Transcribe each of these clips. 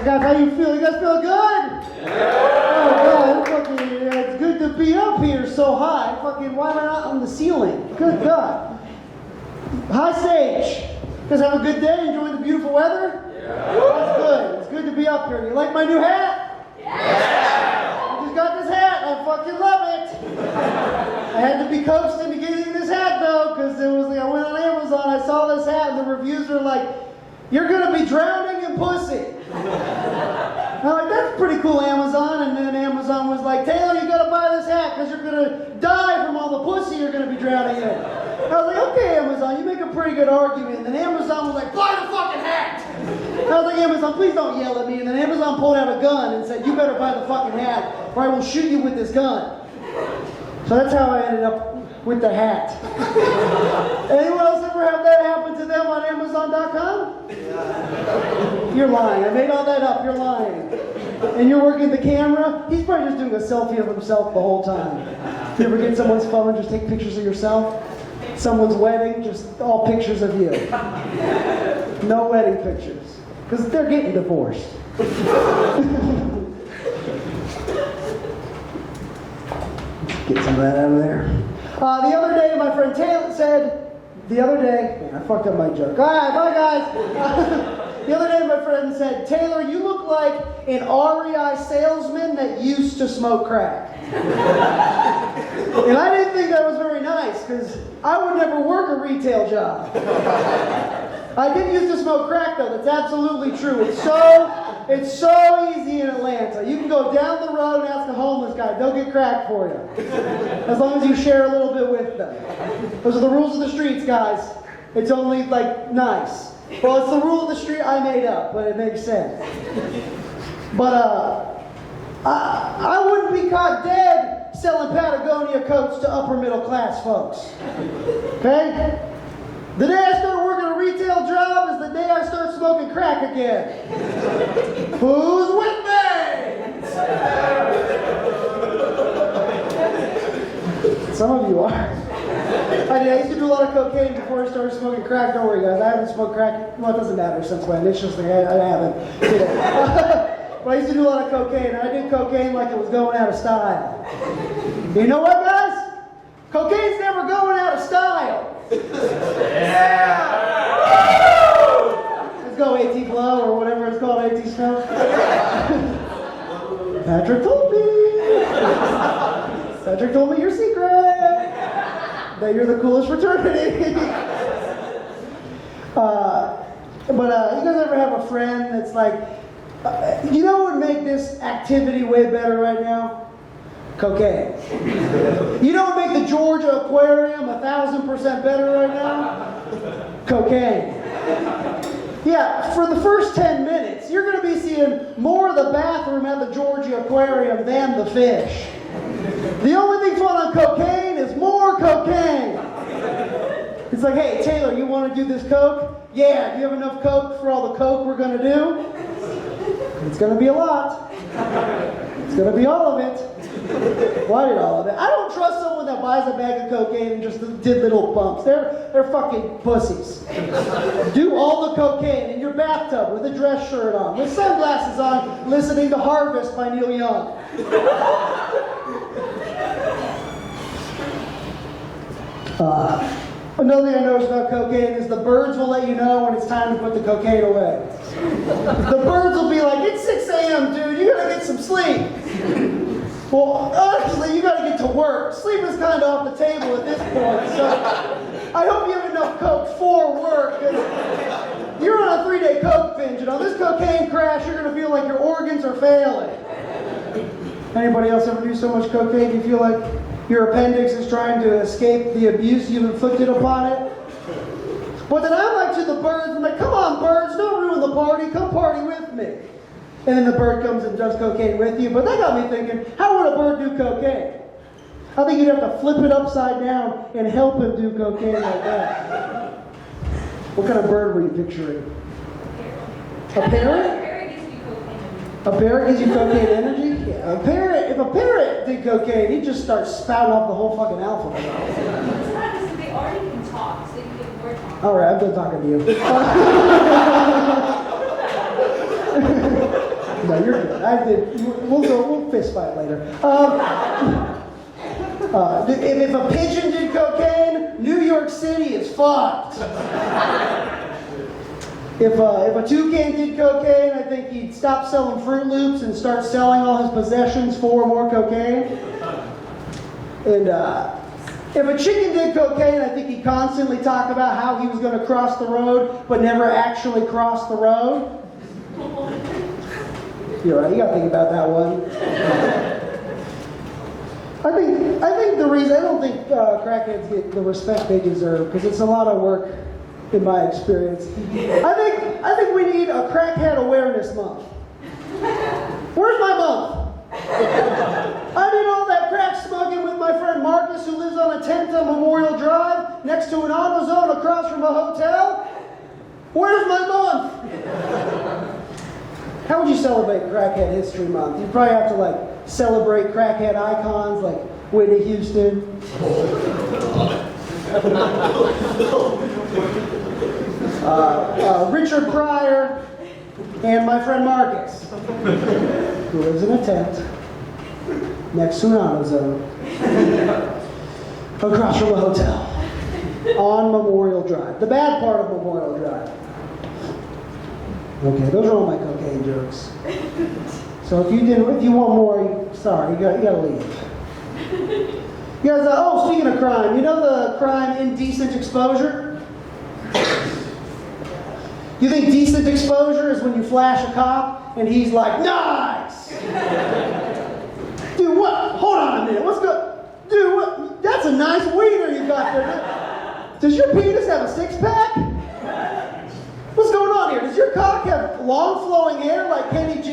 Guys, how you feel? You guys feel good? Yeah. Oh, God. It's good to be up here so high. Why am I not on the ceiling? Good God. High stage. You guys have a good day? Enjoying the beautiful weather? Yeah. That's good. It's good to be up here. You like my new hat? Yeah. I just got this hat. I fucking love it. I had to be coaxed into getting this hat, though, because it was like I went on Amazon, I saw this hat, and the reviews are like, "You're going to be drowning in pussy." I'm like, that's pretty cool, Amazon. And then Amazon was like, "Taylor, you got to buy this hat because you're going to die from all the pussy you're going to be drowning in." I was like, "Okay, Amazon, you make a pretty good argument." And then Amazon was like, "Buy the fucking hat." I was like, "Amazon, please don't yell at me." And then Amazon pulled out a gun and said, "You better buy the fucking hat or I will shoot you with this gun." So that's how I ended up with the hat. Anyone else ever have that happen to them on Amazon.com? You're lying. I made all that up. You're lying. And you're working the camera? He's probably just doing a selfie of himself the whole time. You ever get someone's phone and just take pictures of yourself? Someone's wedding, just all pictures of you. No wedding pictures. Because they're getting divorced. Get some of that out of there. The other day, my friend Taylor said, I fucked up my joke. All right, bye guys. The other day, my friend said, "Taylor, you look like an REI salesman that used to smoke crack." And I didn't think that was very nice, because I would never work a retail job. I did used to smoke crack, though. That's absolutely true. It's so easy in Atlanta. You can go down the road and ask a homeless guy. They'll get crack for you. As long as you share a little bit with them. Those are the rules of the streets, guys. It's only, nice. Well, it's the rule of the street I made up, but it makes sense. But, I wouldn't be caught dead selling Patagonia coats to upper middle class folks. Okay? The day I start working a retail job is the day I start smoking crack again. Who's with me? Some of you are. I used to do a lot of cocaine before I started smoking crack. Don't worry, guys. I haven't smoked crack. Well, it doesn't matter since when. It's just like I haven't. But I used to do a lot of cocaine. And I did cocaine like it was going out of style. You know what, guys? Cocaine's never going out of style. Yeah! Let's go AT Blow or whatever it's called, AT Snow. Patrick told me. Patrick told me your secret. That you're the coolest fraternity. But you guys ever have a friend that's like, you know what would make this activity way better right now? Cocaine. You know what would make the Georgia Aquarium 1,000% better right now? Cocaine. Yeah, for the first 10 minutes, you're going to be seeing more of the bathroom at the Georgia Aquarium than the fish. The only thing fun on cocaine is more cocaine. It's like, "Hey, Taylor, you want to do this coke? Yeah, do you have enough coke for all the coke we're going to do?" It's going to be a lot. It's going to be all of it. Why did all of it? I don't trust someone that buys a bag of cocaine and just did little bumps. They're fucking pussies. Do all the cocaine in your bathtub with a dress shirt on, with sunglasses on, listening to Harvest by Neil Young. Another thing I noticed about cocaine is the birds will let you know when it's time to put the cocaine away. The birds will be like, "It's 6 a.m., dude. You gotta get some sleep." Well, honestly, you gotta get to work. Sleep is kind of off the table at this point, so I hope you have enough coke for work. You're on a 3-day coke binge, and on this cocaine crash, you're gonna feel like your organs are failing. Anybody else ever do so much cocaine you feel like your appendix is trying to escape the abuse you've inflicted upon it? But then I'm like to the birds, I'm like, "Come on, birds, don't ruin the party. Come party with me." And then the bird comes and does cocaine with you. But that got me thinking, how would a bird do cocaine? I think you'd have to flip it upside down and help him do cocaine like that. What kind of bird were you picturing? A parrot? A parrot gives you cocaine energy? Yeah. If a parrot did cocaine, he'd just start spouting off the whole fucking alphabet. It's not because they already can talk, so you can word talk. All right, I'm done talking to you. We'll fist fight later. If a pigeon did cocaine, New York City is fucked. If a toucan did cocaine, I think he'd stop selling Fruit Loops and start selling all his possessions for more cocaine. And if a chicken did cocaine, I think he'd constantly talk about how he was going to cross the road, but never actually cross the road. You're right, you got to think about that one. I think the reason I don't think crackheads get the respect they deserve, because it's a lot of work, in my experience. I think we need a crackhead awareness month. Where's my month? I did all that crack smoking with my friend Marcus, who lives on a tent on Memorial Drive next to an AutoZone across from a hotel. Where's my month? How would you celebrate Crackhead History Month? You'd probably have to celebrate crackhead icons like Whitney Houston. Richard Pryor and my friend Marcus, who lives in a tent next to an AutoZone across from a hotel on Memorial Drive. The bad part of Memorial Drive. Okay, those are all my cocaine jokes. So if you want more, sorry, you gotta leave. You guys, speaking of crime, you know the crime indecent exposure? You think decent exposure is when you flash a cop and he's like, nice! Dude, what? Hold on a minute, what's good? Dude, what? That's a nice wiener you got there. Does your penis have a six-pack? What's going on here? Does your cock have long flowing hair like Kenny G?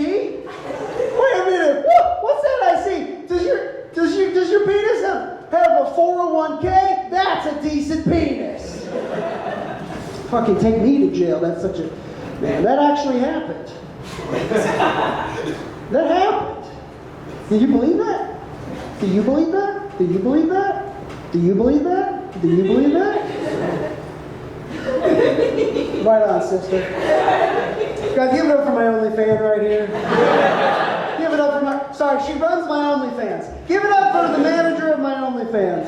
Wait a minute. What's that I see? Does your penis have a 401k? That's a decent penis. Fucking take me to jail. That's such a man. That actually happened. That happened. Do you believe that? Do you believe that? Do you believe that? Do you believe that? Do you believe that? Right on, sister. Guys, give it up for my OnlyFans right here. Give it up for my... Sorry, she runs my OnlyFans. Give it up for the manager of my OnlyFans.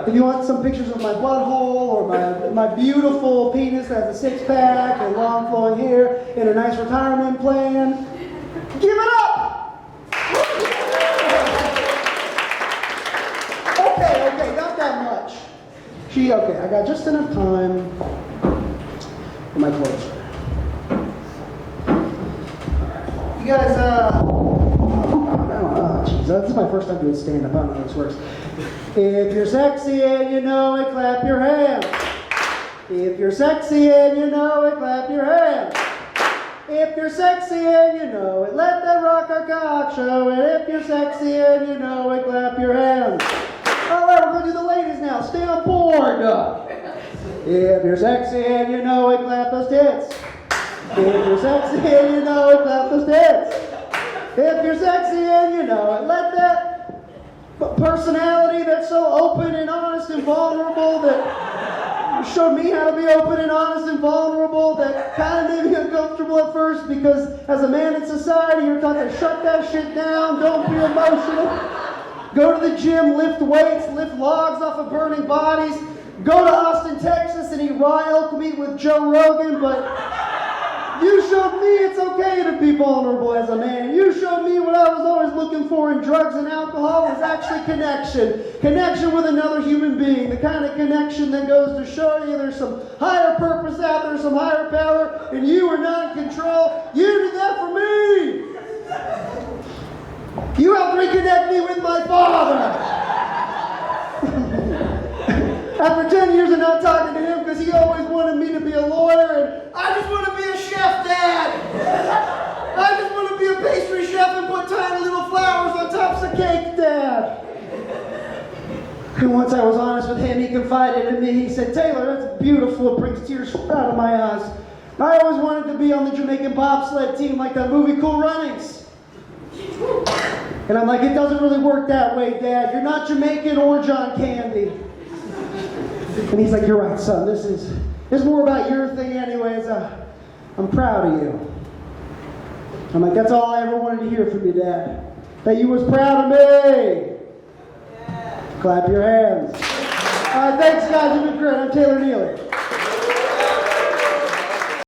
If you want some pictures of my butthole or my beautiful penis that has a six-pack and long flowing hair and a nice retirement plan, give it up! Okay, not that much. I got just enough time for my closure. You guys, this is my first time doing stand-up. I don't know how this works. If you're sexy and you know it, clap your hands. If you're sexy and you know it, clap your hands. If you're sexy and you know it, let that rocker cock show it. If you're sexy and you know it, clap your hands. All right, we're going to do the ladies now. Stay on board. If you're sexy and you know it, clap those tits. If you're sexy and you know it, clap those tits. If you're sexy and you know it, let that personality that's so open and honest and vulnerable that showed me how to be open and honest and vulnerable, that kind of made me uncomfortable at first because as a man in society, you're taught to shut that shit down, don't be emotional. Go to the gym, lift weights, lift logs off of burning bodies. Go to Austin, Texas and eat raw elk meat with Joe Rogan, but you showed me it's okay to be vulnerable as a man. You showed me what I was always looking for in drugs and alcohol was actually connection. Connection with another human being. The kind of connection that goes to show you there's some higher purpose out there, some higher power, and you are not in control. You did that for me. You helped reconnect me with my father. After 10 years of not talking to him because he always wanted me to be a lawyer and I just want to be a chef, Dad. I just want to be a pastry chef and put tiny little flowers on tops of cake, Dad. And once I was honest with him, he confided in me. He said, Taylor, that's beautiful. It brings tears out of my eyes. I always wanted to be on the Jamaican bobsled team like that movie Cool Runnings. And I'm like, it doesn't really work that way, Dad. You're not Jamaican or John Candy. And he's like, you're right, son. This is more about your thing anyways. I'm proud of you. I'm like, that's all I ever wanted to hear from you, Dad. That you was proud of me. Yeah. Clap your hands. All right, thanks, guys. You've been great. I'm Taylor Neely.